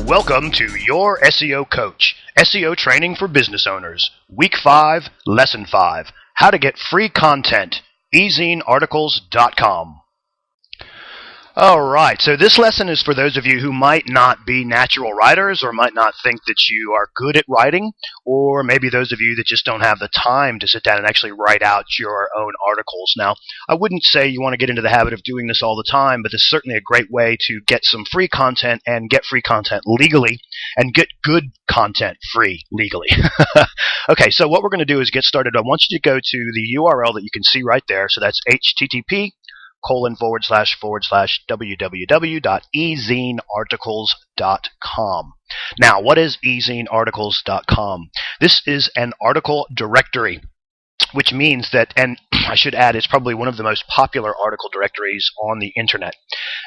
Welcome to your SEO Coach, SEO Training for Business Owners, Week 5, Lesson 5, How to Get Free Content, Ezinearticles.com. Alright, so this lesson is for those of you who might not be natural writers or might not think that you are good at writing, or maybe those of you that just don't have the time to sit down and actually write out your own articles. Now, I wouldn't say you want to get into the habit of doing this all the time, but this is certainly a great way to get some free content and get free content legally and get good content free legally. Okay, so what we're going to do is get started. I want you to go to the URL that you can see right there. So that's http://www.ezinearticles.com. Now, what is Ezinearticles.com? This is an article directory, which means that, and I should add, it's probably one of the most popular article directories on the internet.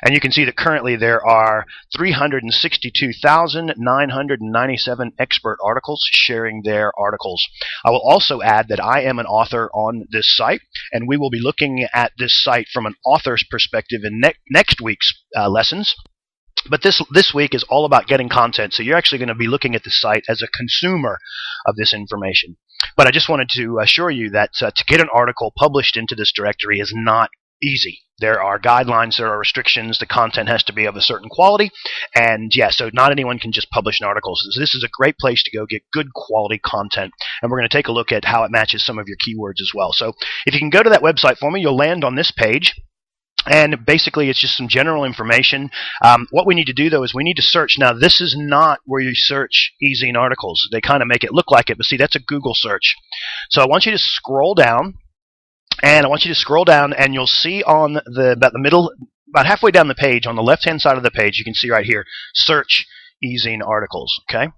And you can see that currently there are 362,997 expert articles sharing their articles. I will also add that I am an author on this site, and we will be looking at this site from an author's perspective in next week's lessons. But this week is all about getting content, so you're actually going to be looking at the site as a consumer of this information. But I just wanted to assure you that to get an article published into this directory is not easy. There are guidelines, there are restrictions, the content has to be of a certain quality, and yeah, so not anyone can just publish an article. So this is a great place to go get good quality content, and we're going to take a look at how it matches some of your keywords as well. So if you can go to that website for me, you'll land on this page. And basically, it's just some general information. What we need to do, though, is we need to search. Now, this is not where you search Ezinearticles. They kind of make it look like it, but see, that's a Google search. So I want you to scroll down, and you'll see on about halfway down the page, on the left-hand side of the page, you can see right here, search Ezinearticles, okay?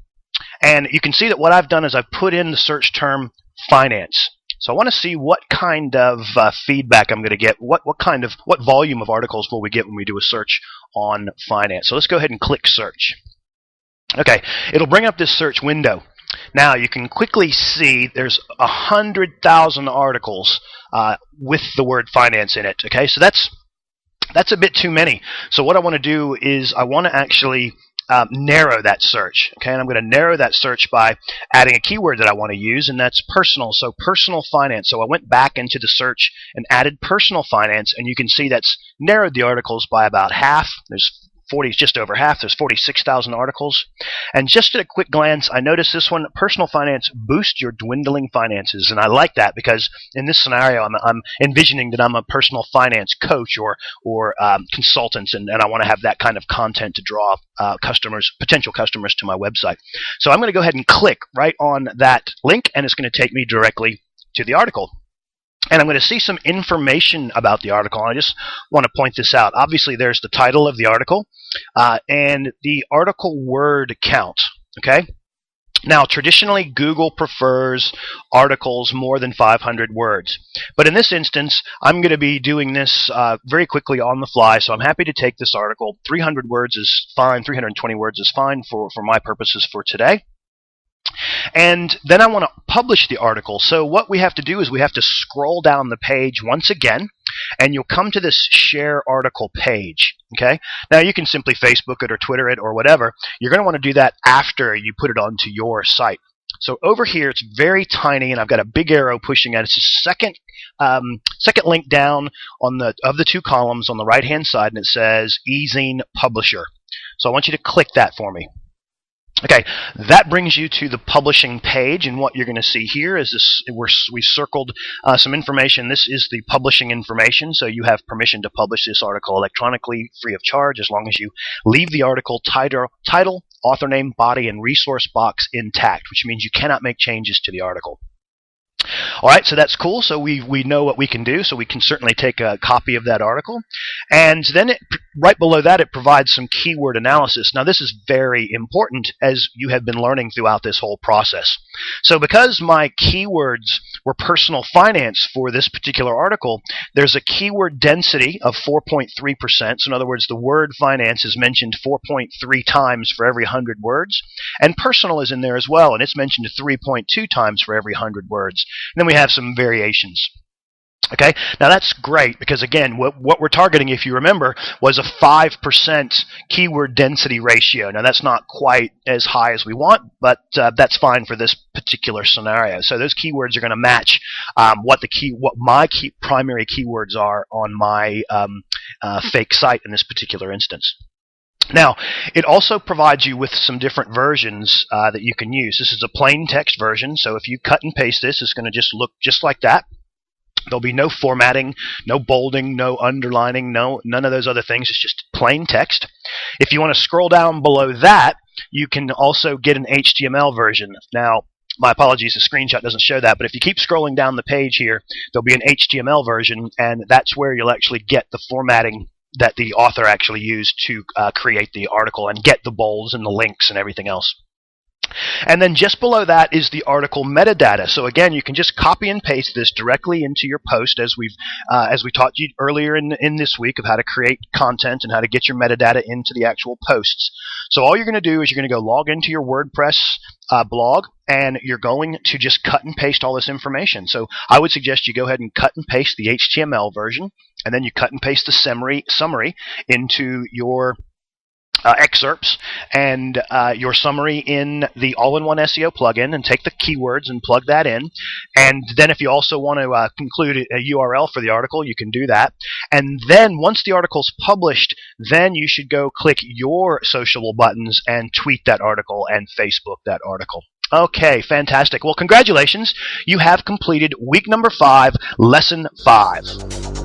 And you can see that what I've done is I've put in the search term finance. So I want to see what kind of feedback I'm going to get. What volume of articles will we get when we do a search on finance? So let's go ahead and click search. Okay, it'll bring up this search window. Now you can quickly see there's 100,000 articles with the word finance in it. Okay, so that's a bit too many. So what I want to do is I want to actually narrow that search. Okay, and I'm going to narrow that search by adding a keyword that I want to use, and that's personal. So personal finance. So I went back into the search and added personal finance, and you can see that's narrowed the articles by about half. Just over half. There's 46,000 articles. And just at a quick glance, I noticed this one, personal finance, boost your dwindling finances. And I like that because in this scenario, I'm envisioning that I'm a personal finance coach or consultant, and I want to have that kind of content to draw potential customers to my website. So I'm going to go ahead and click right on that link, and it's going to take me directly to the article. And I'm going to see some information about the article. And I just want to point this out. Obviously, there's the title of the article and the article word count. Okay. Now, traditionally, Google prefers articles more than 500 words. But in this instance, I'm going to be doing this very quickly on the fly, so I'm happy to take this article. 300 words is fine. 320 words is fine for my purposes for today. And then I want to publish the article. So what we have to do is we have to scroll down the page once again, and you'll come to this share article page. Okay. Now you can simply Facebook it or Twitter it or whatever. You're going to want to do that after you put it onto your site. So over here, it's very tiny, and I've got a big arrow pushing at it. It's the second link down of the two columns on the right-hand side, and it says Ezine Publisher. So I want you to click that for me. Okay, that brings you to the publishing page, and what you're going to see here is this. We circled some information. This is the publishing information, so you have permission to publish this article electronically, free of charge, as long as you leave the article title, author name, body, and resource box intact, which means you cannot make changes to the article. All right, so that's cool. So we know what we can do, so we can certainly take a copy of that article. And then right below that, it provides some keyword analysis. Now, this is very important, as you have been learning throughout this whole process. So because my keywords were personal finance for this particular article, there's a keyword density of 4.3%. So in other words, the word finance is mentioned 4.3 times for every 100 words. And personal is in there as well, and it's mentioned 3.2 times for every 100 words. And then we have some variations. Okay, now that's great because again, what we're targeting, if you remember, was a 5% keyword density ratio. Now that's not quite as high as we want, but that's fine for this particular scenario. So those keywords are going to match what my primary keywords are on my fake site in this particular instance. Now, it also provides you with some different versions that you can use. This is a plain text version, so if you cut and paste this, it's going to just look just like that. There'll be no formatting, no bolding, no underlining, none of those other things. It's just plain text. If you want to scroll down below that, you can also get an HTML version. Now, my apologies, the screenshot doesn't show that, but if you keep scrolling down the page here, there'll be an HTML version, and that's where you'll actually get the formatting that the author actually used to create the article and get the bolds and the links and everything else. And then just below that is the article metadata. So again, you can just copy and paste this directly into your post, as we taught you earlier in this week of how to create content and how to get your metadata into the actual posts. So all you're going to do is you're going to go log into your WordPress blog, and you're going to just cut and paste all this information. So I would suggest you go ahead and cut and paste the HTML version, and then you cut and paste the summary into your excerpts and your summary in the all-in-one SEO plugin, and take the keywords and plug that in. And then if you also want to include a URL for the article, you can do that. And then once the article's published, then you should go click your sociable buttons and tweet that article and Facebook that article. Okay, fantastic. Well, congratulations. You have completed week number 5, lesson 5.